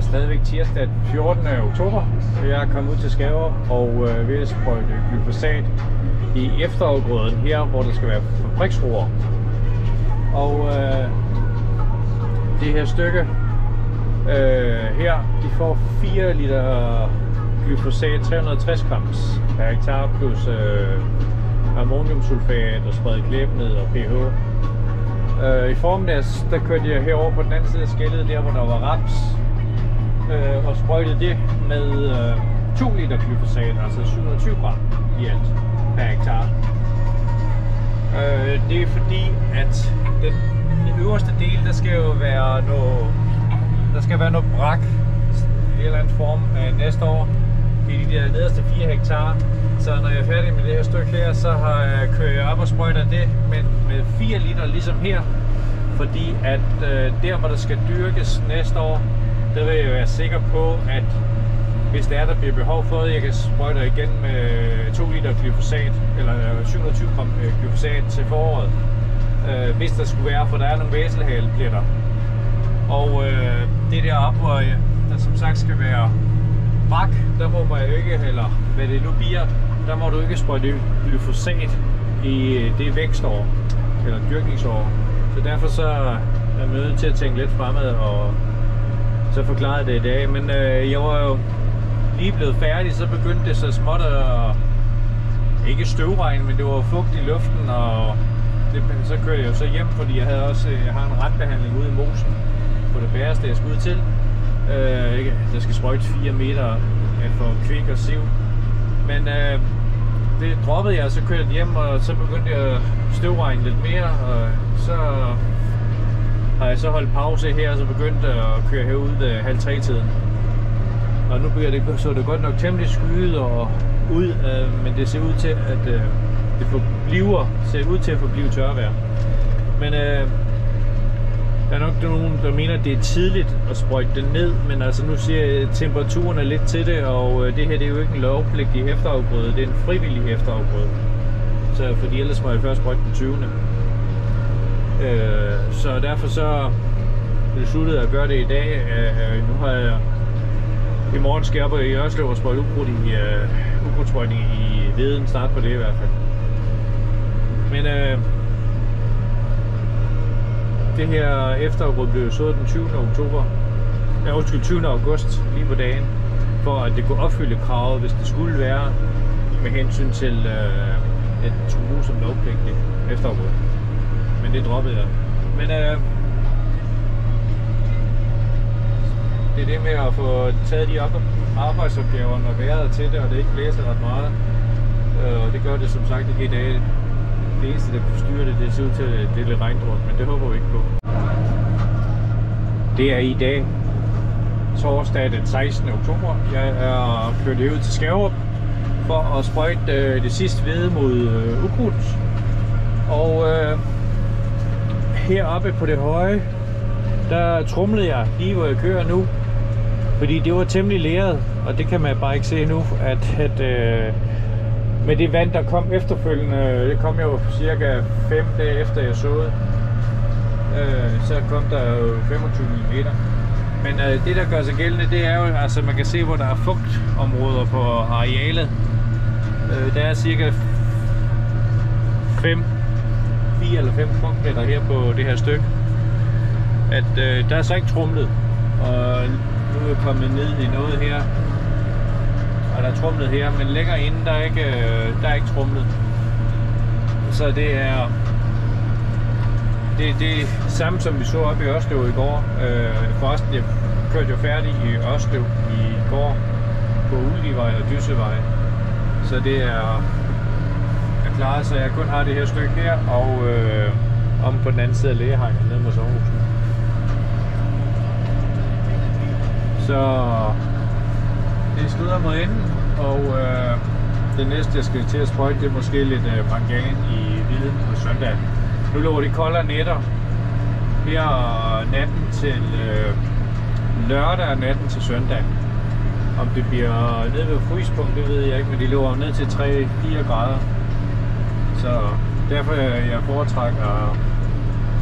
er stadigvæk tirsdag den 14. oktober. Jeg er kommet ud til Skærup og ved at sprøjte glyfosat i efterafgrøden her, hvor der skal være fabriksroer. Og det her stykke her, de får 4 liter glyfosat, 360 grams per hektar, plus ammoniumsulfat og spredt klæbned og pH. I formiddags, der kørte jeg herover på den anden side af skellet, der hvor der var raps, og sprøjtede det med 2 liter glyfosat, altså 720 gram i alt per hektar. Det er fordi, at den øverste del, der skal jo være noget brak i en eller anden form næste år i de der nederste 4 hektar. Så når jeg er færdig med det her stykke her, så kører jeg op og sprøjter det med 4 liter ligesom her. Fordi at der hvor der skal dyrkes næste år, der vil jeg være sikker på, at hvis der bliver behov for det, jeg kan sprøjte igen med 2 liter glyfosat, eller 720 gram glyfosat til foråret. Hvis der skulle være, for der er nogle væselhalepletter. Og det deroppe, hvor der som sagt skal være brak, der må man jo ikke, eller hvad det nu bliver, der må du ikke sprøjte glyfosat i det vækstår, eller dyrkningsår. Så derfor så er jeg nødt til at tænke lidt fremad, og så forklarede det i dag. Men jeg var jo lige blevet færdig, så begyndte det så småt at ikke støvregn, men det var fugt i luften, og så kørte jeg jo så hjem, fordi jeg har en randbehandling ude i mosen på det bæreste, jeg skal ud til. Der skal sprøjte 4 meter for kvik og siv. Men det droppede jeg, og så kørte jeg hjem, og så begyndte jeg at støvregne lidt mere, og så har jeg så holdt pause her, og så begyndte at køre herud ved 2:30-tiden. Og nu bliver det så det godt nok temmelig skyet og ud, men det ser ud til at det ser ud til at forblive tørvejr. Men der er nok nogen, der mener, at det er tidligt at sprøjte det ned, men altså nu siger jeg, at temperaturen er lidt til det, og det her det er jo ikke en lovpligtig efterafgrøde, det er en frivillig efterafgrøde. Så fordi ellers må jeg først sprøjte den 20. Så derfor så besluttede jeg at gøre det i dag. Nu har jeg i morgen skal jeg op i Ørslev og sprøjte ukrudtsprøjtning i Veden, start på det i hvert fald. Men det her efterafgrøde blev sået den 20. august, lige på dagen, for at det kunne opfylde kravet, hvis det skulle være med hensyn til et true som lovpligtig efterafgrøde. Men det droppede jeg. Men det er det med at få taget de arbejdsopgaver, når vejret er til det, og det ikke blæser ret meget. Og det gør det som sagt ikke i dag. Det eneste, der kunne styre det, det ser ud til, at det er lidt regndruk, men det håber vi ikke på. Det er i dag, torsdag den 16. oktober. Jeg er kørt ud til Skærup for at sprøjte det sidste hvede mod ukrudt. Og heroppe på det høje, der trumlede jeg lige hvor jeg kører nu. Fordi det var temmelig leret, og det kan man bare ikke se nu, at med det vand, der kom efterfølgende, det kom jo cirka 5 dage efter jeg såede, så kom der jo 25 mm. Men det der gør sig gældende, det er jo, altså man kan se hvor der er fugtområder på arealet. Der er cirka 4 eller 5 fugtmeter her på det her stykke. At der er så ikke trumlet, og nu er jeg kommet ned i noget her. Og der er trumlet her, men længere inde, der er ikke trumlet. Så det er det samme, som vi så oppe i Ørslev i går. Forresten, jeg kørte jo færdig i Ørslev i går på Uldivej og Dyssevej. Så det er klaret, så jeg kun har det her stykke her, og om på den anden side af Lægehegnet nede mod Sommerhusen. Så det skrider mod enden, og det næste jeg skal til at sprøjte, det er måske lidt mangan i Viden på søndag. Nu lå det koldere nætter her natten til lørdag og natten til søndag. Om det bliver nede ved fryspunkt, det ved jeg ikke, men de lå ned til 3-4 grader. Så derfor jeg foretrækker at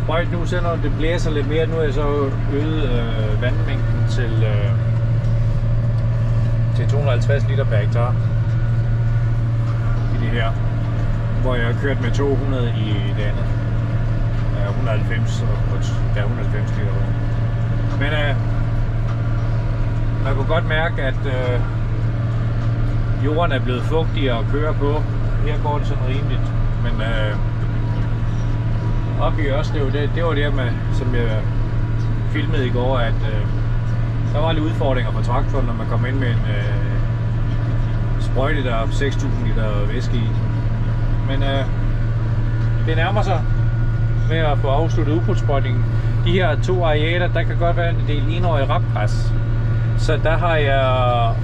sprøjt nu, selvom det blæser lidt mere. Nu er jeg så øget vandmængden til 250 liter per hektar i det her, hvor jeg har kørt med 200 i det andet. 190 liter. Men man kunne godt mærke, at jorden er blevet fugtigere at køre på. Her går det sådan rimeligt, men oppe i Ørslev, det var det, som jeg filmede i går, at der var lidt udfordringer for traktoren, når man kom ind med en sprøjte, der er 6.000 liter væske i. Men det nærmer sig med at få afsluttet ukrudtssprøjtningen. De her 2 arealer, der kan godt være en del enårig rapgræs. Så der har jeg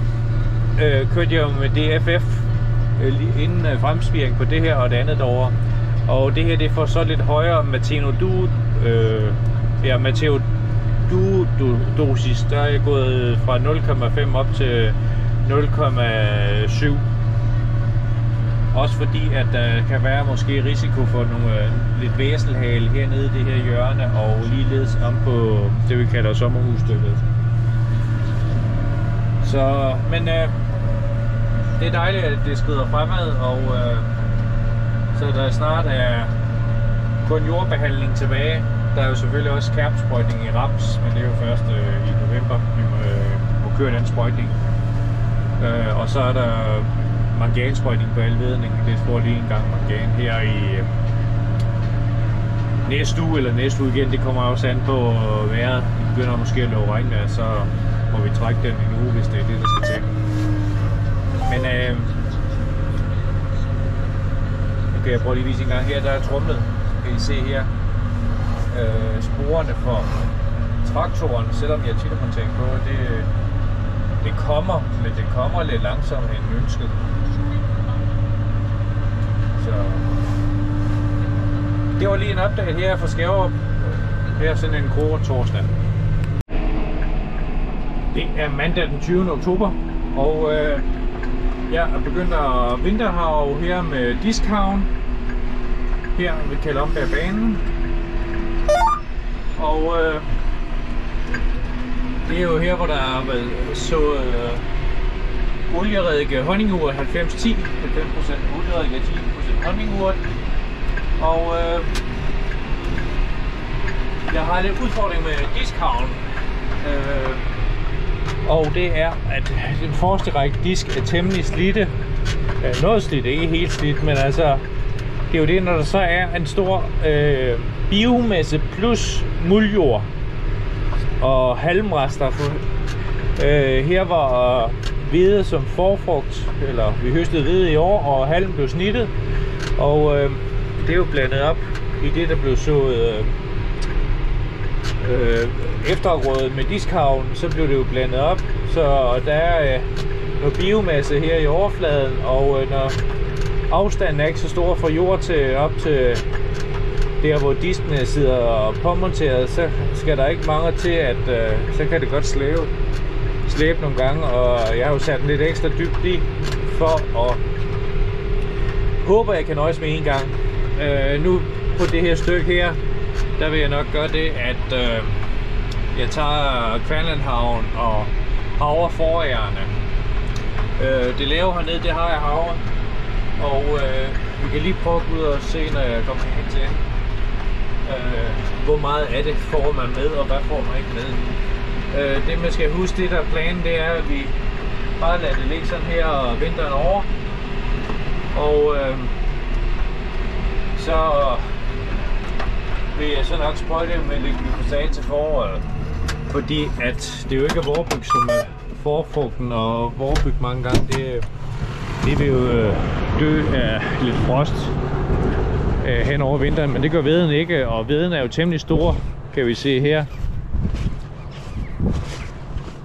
kørt jeg med DFF inden fremspiring på det her og det andet derovre. Og det her, det får så lidt højere Mateodosis. Der er jeg gået fra 0,5 op til 0,7. Også fordi, at der kan være måske risiko for nogle lidt væselhale hernede i det her hjørne, og ligeledes om på det, vi kalder sommerhusstykket. Så, men det er dejligt, at det skrider fremad, og så der snart er kun jordbehandling tilbage. Der er jo selvfølgelig også kærpsprøjtning i raps, men det er jo først i november, vi må køre den sprøjtning. Og så er der mangansprøjtning på al vedning. Det får lige en gang mangan her i næste uge eller næste uge igen. Det kommer også an på vejret. Det begynder måske at love regnvejr, så må vi trække den en uge, hvis det er det, der skal til. Men nu kan jeg prøve lige vise en gang her. Der er trumlet. Så kan I se her sporene for traktoren, selvom jeg har tittermontering på. Det kommer, men det kommer lidt langsomt end ønsket. Så det var lige en update her fra Skærup. Her er sådan en grå torsdag. Det er mandag den 20. oktober, og jeg er begyndt at vinterharve her med diskhavn. Her ved Kalundborgbanen. Og det er jo her, hvor der er så olieredike honningur 90-10, 90% olieredike 10% honningur. Og jeg har lidt udfordring med diskhavn. Og det er, at den forreste række disk er temmelig slidte. Noget slidt, ikke helt slidt, men altså det er jo det, når der så er en stor biomasse plus muldjord og halmrester. Her var hvede som forfrugt, eller vi høstede hvede i år, og halm blev snittet. Og det er jo blandet op i det, der blev sået efterafgrødet med diskhavn, så blev det jo blandet op. Så der er noget biomasse her i overfladen, og når afstanden er ikke så stor fra jord til op til der, hvor diskene sidder påmonteret, så skal der ikke mange til, at så kan det godt slæbe nogle gange, og jeg har jo sat den lidt ekstra dybt i, for at håbe, jeg kan nøjes med en gang. Nu på det her stykke her, der vil jeg nok gøre det, at jeg tager Kværnlandhavn og havre forærerne. Det lave hernede, det har jeg havre, og vi kan lige prøve at gå ud og se, når jeg kommer hen til hvor meget af det får man med, og hvad får man ikke med. Det man skal huske, det der planen, det er, at vi bare lader det ligge sådan her og vinteren over. Og så vil jeg så nok sprøjte med lidt glyfosat til foråret. Fordi at det jo ikke er vorbyg, som er forfrugten, og vorbyg mange gange, det vil jo dø af lidt frost hen over vinteren, men det gør veden ikke, og veden er jo temmelig stor, kan vi se her.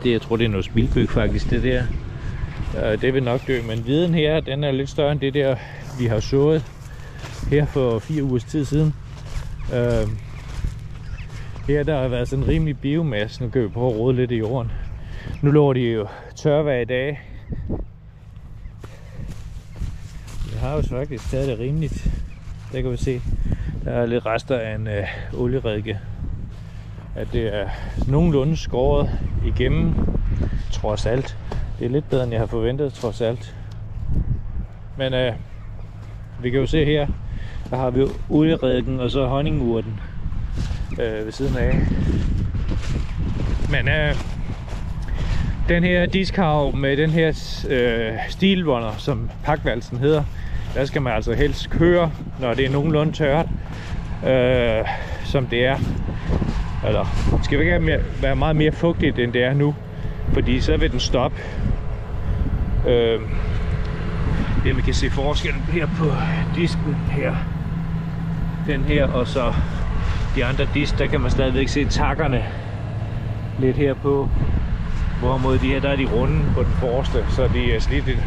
Jeg tror det er noget spildbyg faktisk, det der. Det vil nok dø, men veden her, den er lidt større end det der, vi har sået her for 4 ugers tid siden. Her der har været sådan en rimelig biomasse. Nu kan vi prøve at rode lidt i jorden. Nu lover de jo tørvejr i dag. Jeg har jo faktisk taget det rimeligt. Der kan vi se. Der er lidt rester af en olieredike. At det er nogenlunde skåret igennem, trods alt. Det er lidt bedre, end jeg har forventet, trods alt. Men vi kan jo se her, der har vi jo olierediken og så honningurten ved siden af. Men den her diskhav med den her stilrunder, som pakvalsen hedder, der skal man altså helst køre, når det er nogenlunde tørt, som det er. Eller det skal ikke være meget mere fugtigt, end det er nu, fordi så vil den stoppe. Det man kan se forskellen her på disken her, den her og så de andre disk, der kan man stadigvæk se takkerne lidt her på. Hvorimod de her, der er de runde på den forreste, så de er slidt i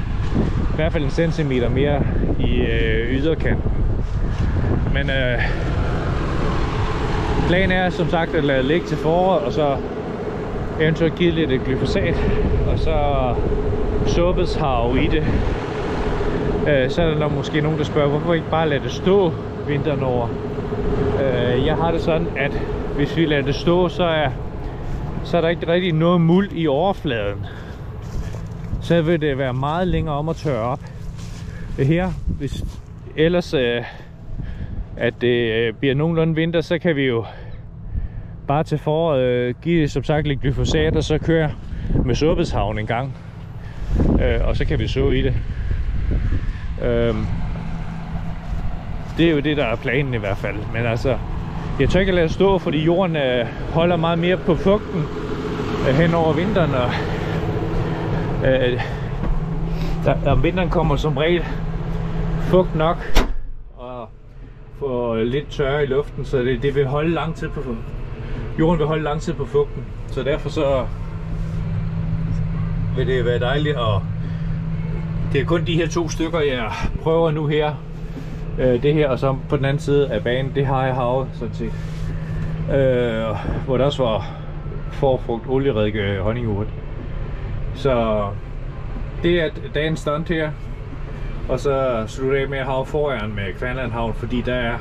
hvert fald 1 centimeter mere i yderkanten. Men planen er som sagt at lade ligge til foråret, og så eventuelt give lidt glyfosat, og så såbeshav i det. Så er der nok måske nogen, der spørger, hvorfor ikke bare lade det stå vinteren over. Jeg har det sådan, at hvis vi lader det stå, så er der ikke rigtig noget muld i overfladen. Så vil det være meget længere om at tørre op. Det her, hvis ellers at det bliver nogenlunde vinter, så kan vi jo bare til foråret give som sagt lidt glyfosat, og så køre med såbeshavn en gang. Og så kan vi så i det. Det er jo det, der er planen i hvert fald. Men altså, jeg tør ikke lade det stå, fordi jorden holder meget mere på fugten hen over vinteren. Og om vinteren kommer som regel fugt nok og får lidt tørre i luften, så det vil holde lang tid på fugten. Jorden vil holde lang tid på fugten, så derfor så vil det være dejligt. Og det er kun de her 2 stykker, jeg prøver nu her. Det her, og så på den anden side af banen, det har jeg havet sådan set. Hvor der også var forfrugt, olieredike, honningurt. Så det er dagens stunt her. Og så slutter jeg med at have foran med Kvanlandhavn, fordi der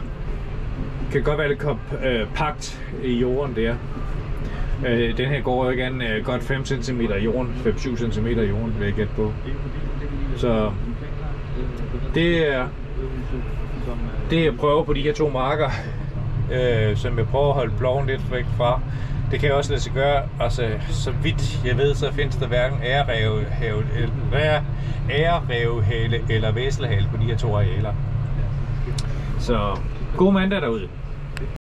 kan godt være lidt kompakt i jorden der. Den her går jo igen godt 5 cm i jorden, 5-7 cm i jorden, vil jeg gætte på. Så det er det jeg prøver på de her 2 marker, som jeg prøver at holde ploven lidt væk fra. Det kan jeg også lade sig gøre. Altså, så vidt jeg ved, så findes der hverken ærerevhale eller væselhale på de her 2 arealer. Så god mandag derude.